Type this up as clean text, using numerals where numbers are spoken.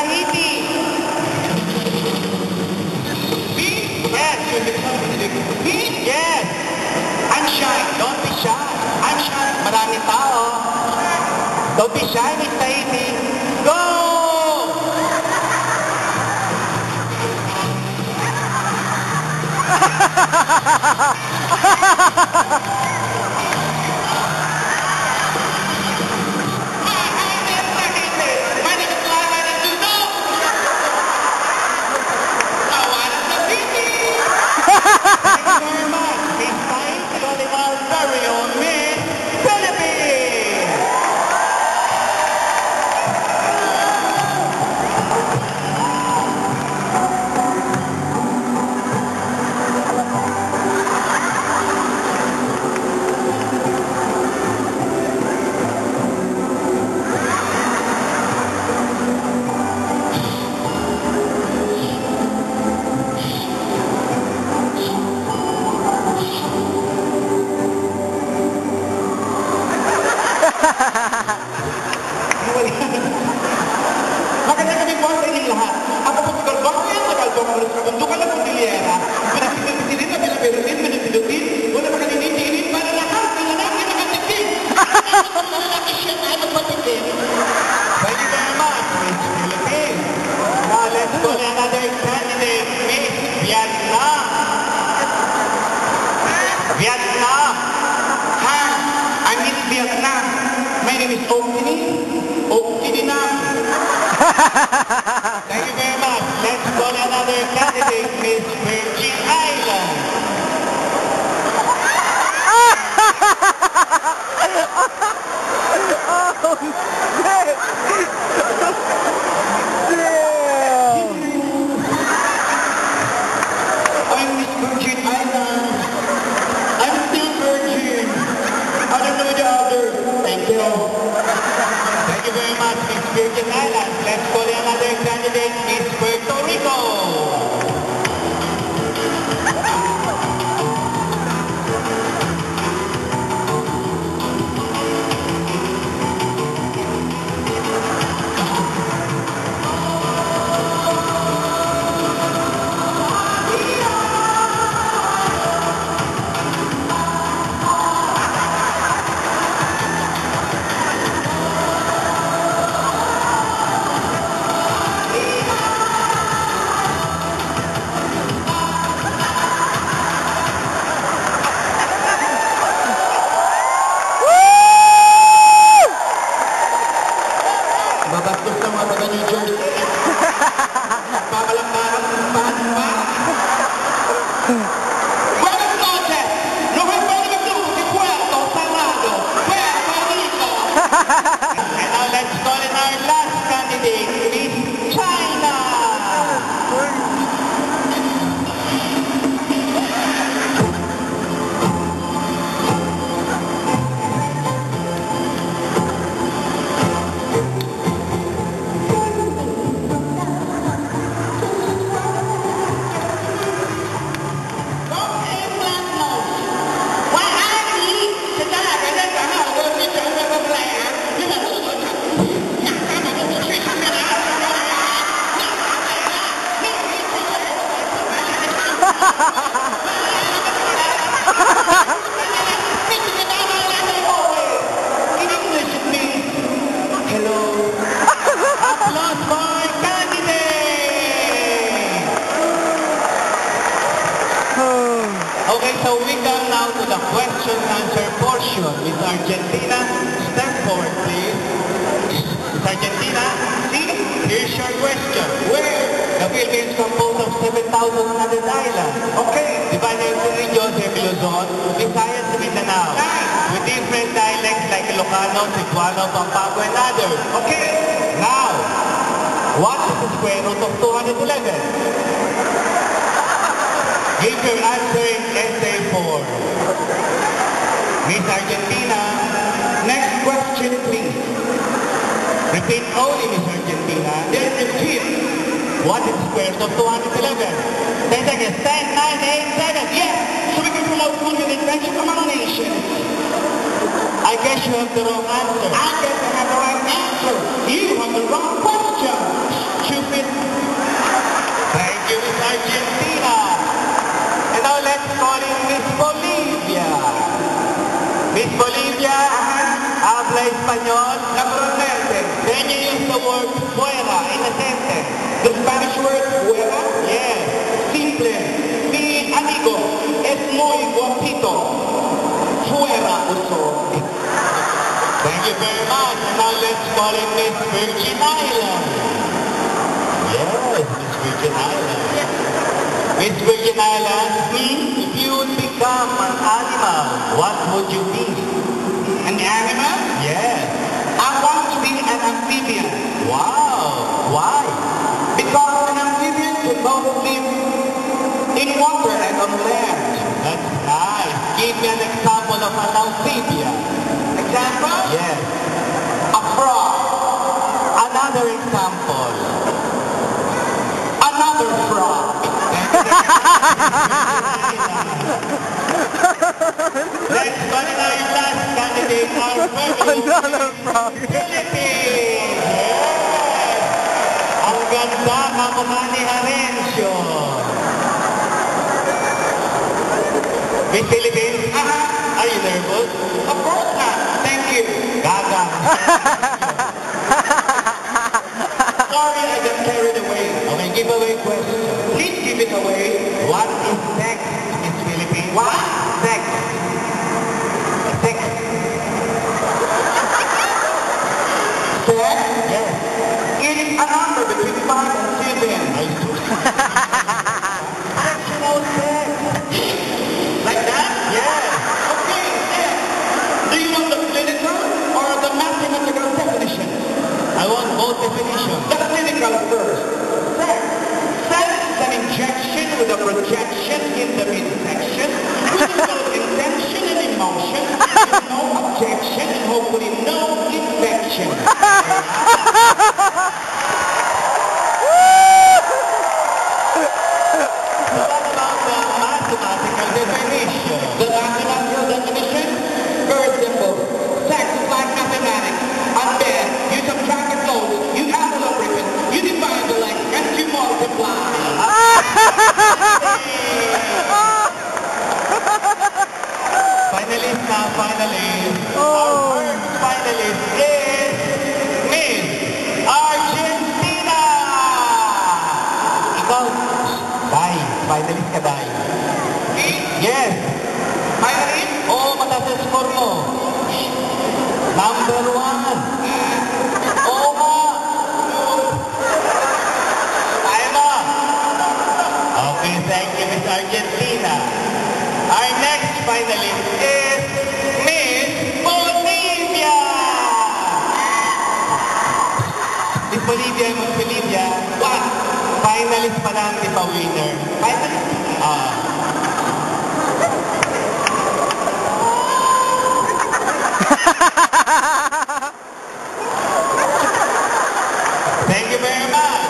Tahiti. B? Yes, B? Yes. I'm shy. Don't be shy. I'm shy. Maraming tao. Don't be shy, Miss Tahiti. Go! Maganda kami po sa inyong lahat. Ako po si Galbang, ngayon sa Galbang, ulit sa mundo ka lang po niliyera. Pinagpipilitin na pinapirutin, pinapilutin, wala pa kaninitinin para lahat ng lalaki nakatitin. Ang lalaki siya na magpatitin. Thank you very much, Miss Philippines. Now let's go to another candidate, Miss Vietnam. Vietnam. Hi, I'm Miss Vietnam. My name is Oktini. Oktini Nam. Thank you very much. Let's go to another candidate, Miss Virgin Island. I'm Miss Virgin Island. I'm still virgin. I don't know the other. Thank you. Thank you very much, Miss Virgin Island. Let's call another candidate, Miss Puerto Rico. Babastos ng mga taga New Jersey. Pakalangkarang umpahan pa. Buenas noches. No me puede decir que Puerto Cerrado. Puerto Rico. And now let's call in our last candidate, Miss China. In English, please. Hello. Applause for candidate. Okay, so we come now to the question and answer portion. Miss Argentina, step forward, please. Miss Argentina, see, here's your question. Where the Philippines composed of 7,100 islands? Okay. Divided into regions, Luzon, Visayas, and Mindanao. With different dialects like Ilocano, Cebuano, Pampanga, and others. Okay. Now, what is the square root of 211? Give your answer in essay form. Miss Argentina, next question, please. Repeat only, Miss Argentina. Then repeat. What is the square root of 211? 10 seconds. 10, 9, 8, 7. Yes! So we can promote good with invention among nations. I guess you have the wrong answer. I guess I have the right answer. You have the wrong question. Choose Argentina. And now let's call in Miss Bolivia. Miss Bolivia, habla español. Naturalmente. Can you use the word fuera in a sentence? The Spanish word fuera? Yes. Simple. Mi amigo es muy guapito. Fuera uso. Thank you very much. And now let's call in Miss Virgin Islands. Yes, Miss Virgin Islands. Miss Virgin Islands, if you would become an animal, what would you be? An animal? Yes. I want to be an amphibian. Wow. Why? Because an amphibian can both live in water and on land. That's nice. Give me an example of an amphibian. Example? Yes. A frog. Another example. Another frog. Let's go to our last candidate, our Another frog. Philippines. Yes. Ang ganda kamukha ni Harencio. Miss Philippines, are you nervous? Of course not. Thank you. Gaga. Sorry, I got carried away. Okay, giveaway question. Please give it away. What is sex, Miss Philippines? What? Sex. Sex. Sex? Yes. It is a number between 5 and 7. Sexual sex. Like that? Yes. Okay, yes. Do you want the clinical or the mathematical definition? I want both definitions. The clinical first. Sex. Sex is an injection with a projection in the midsection with no intention and emotion, with no objection and hopefully no infection. What about the mathematical definition? The mathematical definition? Very simple. Sex is like mathematics. And then you subtract the clothes, you add the lubricant, you divide the length, and you multiply. Finalist na, finalist. Our first finalist is Miss Argentina! Ikaw, Dai. Finalist ka, Dai. Me? Yes. Finalist? Oo, mataas ang score mo. Number 1. Oo nga. Kaya mo. Okay, thank you, Miss Argentina. Our next finalist is Miss Bolivia. Miss Bolivia, Miss Bolivia. What? Finalist pa lang, di pa winner. Finalist? Thank you very much.